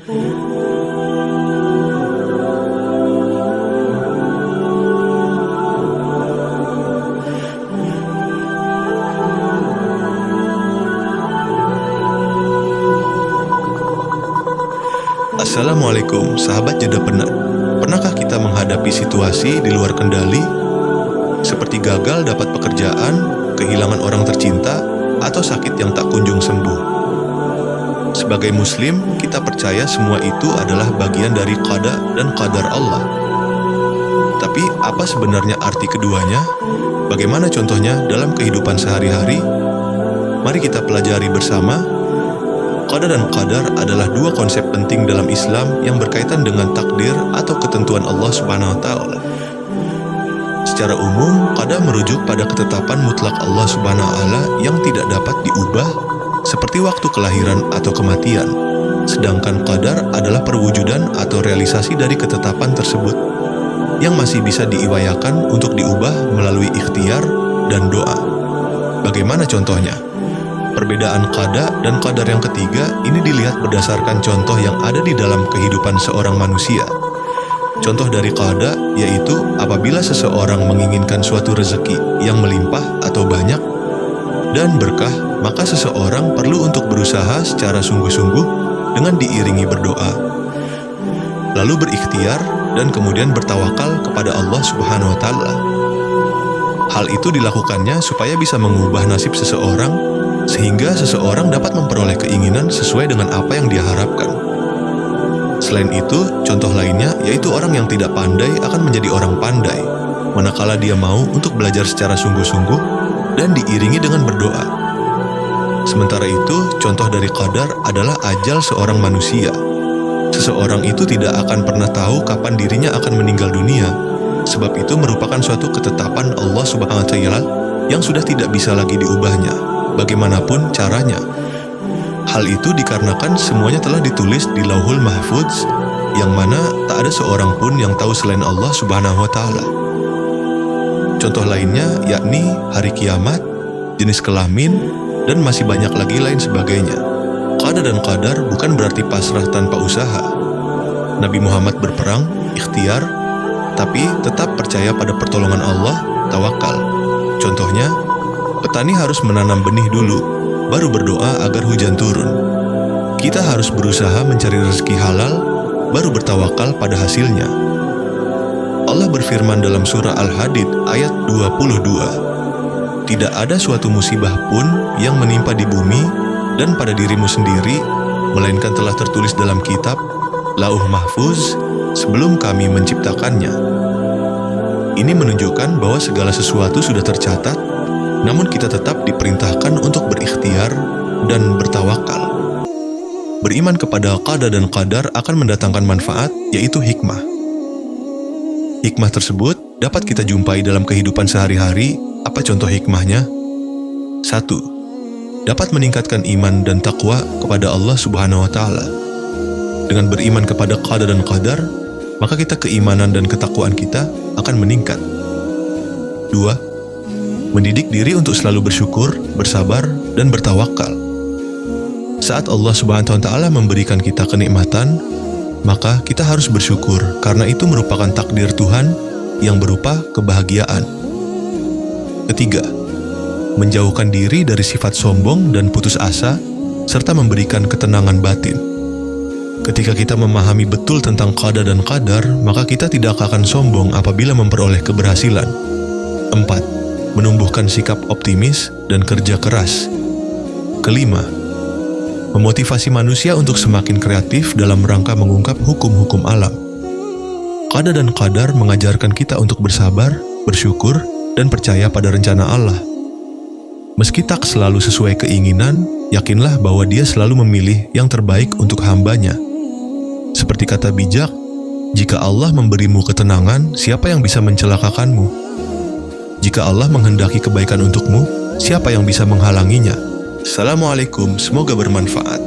Assalamualaikum, sahabat jeda penat. Pernahkah kita menghadapi situasi di luar kendali, seperti gagal dapat pekerjaan, kehilangan orang tercinta, atau sakit yang tak kunjung sembuh? Sebagai muslim, kita percaya semua itu adalah bagian dari qada dan qadar Allah. Tapi apa sebenarnya arti keduanya? Bagaimana contohnya dalam kehidupan sehari-hari? Mari kita pelajari bersama. Qada dan qadar adalah dua konsep penting dalam Islam yang berkaitan dengan takdir atau ketentuan Allah Subhanahu wa Ta'ala. Secara umum, qada merujuk pada ketetapan mutlak Allah Subhanahu wa Ta'ala yang tidak dapat diubah, seperti waktu kelahiran atau kematian. Sedangkan qadar adalah perwujudan atau realisasi dari ketetapan tersebut yang masih bisa diiwayakan untuk diubah melalui ikhtiar dan doa. Bagaimana contohnya? Perbedaan qada dan qadar yang ketiga ini dilihat berdasarkan contoh yang ada di dalam kehidupan seorang manusia. Contoh dari qada yaitu apabila seseorang menginginkan suatu rezeki yang melimpah atau banyak dan berkah, maka seseorang perlu untuk berusaha secara sungguh-sungguh dengan diiringi berdoa, lalu berikhtiar dan kemudian bertawakal kepada Allah Subhanahu wa Ta'ala. Hal itu dilakukannya supaya bisa mengubah nasib seseorang, sehingga seseorang dapat memperoleh keinginan sesuai dengan apa yang dia harapkan. Selain itu, contoh lainnya yaitu orang yang tidak pandai akan menjadi orang pandai, manakala dia mau untuk belajar secara sungguh-sungguh dan diiringi dengan berdoa. Sementara itu, contoh dari qadar adalah ajal seorang manusia. Seseorang itu tidak akan pernah tahu kapan dirinya akan meninggal dunia, sebab itu merupakan suatu ketetapan Allah Subhanahu wa Ta'ala yang sudah tidak bisa lagi diubahnya, bagaimanapun caranya. Hal itu dikarenakan semuanya telah ditulis di Lauhul Mahfudz, yang mana tak ada seorang pun yang tahu selain Allah Subhanahu wa Ta'ala. Contoh lainnya yakni hari kiamat, jenis kelamin, dan masih banyak lagi lain sebagainya. Qada dan qadar bukan berarti pasrah tanpa usaha. Nabi Muhammad berperang, ikhtiar, tapi tetap percaya pada pertolongan Allah, tawakal. Contohnya, petani harus menanam benih dulu, baru berdoa agar hujan turun. Kita harus berusaha mencari rezeki halal, baru bertawakal pada hasilnya. Allah berfirman dalam surah Al-Hadid ayat 22, "Tidak ada suatu musibah pun yang menimpa di bumi dan pada dirimu sendiri, melainkan telah tertulis dalam kitab Lauh Mahfuz sebelum kami menciptakannya." Ini menunjukkan bahwa segala sesuatu sudah tercatat, namun kita tetap diperintahkan untuk berikhtiar dan bertawakal. Beriman kepada qada dan qadar akan mendatangkan manfaat, yaitu hikmah. Hikmah tersebut dapat kita jumpai dalam kehidupan sehari-hari. Apa contoh hikmahnya? 1. Dapat meningkatkan iman dan takwa kepada Allah Subhanahu wa Ta'ala. Dengan beriman kepada qada dan qadar, maka kita keimanan dan ketakwaan kita akan meningkat. 2. Mendidik diri untuk selalu bersyukur, bersabar, dan bertawakal. Saat Allah Subhanahu wa Ta'ala memberikan kita kenikmatan, maka kita harus bersyukur karena itu merupakan takdir Tuhan yang berupa kebahagiaan. 3. Menjauhkan diri dari sifat sombong dan putus asa, serta memberikan ketenangan batin. Ketika kita memahami betul tentang qada dan qadar, maka kita tidak akan sombong apabila memperoleh keberhasilan. 4. Menumbuhkan sikap optimis dan kerja keras. 5. Memotivasi manusia untuk semakin kreatif dalam rangka mengungkap hukum-hukum alam. Qada dan qadar mengajarkan kita untuk bersabar, bersyukur, dan percaya pada rencana Allah. Meski tak selalu sesuai keinginan, yakinlah bahwa Dia selalu memilih yang terbaik untuk hamba-Nya. Seperti kata bijak, jika Allah memberimu ketenangan, siapa yang bisa mencelakakanmu? Jika Allah menghendaki kebaikan untukmu, siapa yang bisa menghalanginya? Assalamualaikum, semoga bermanfaat.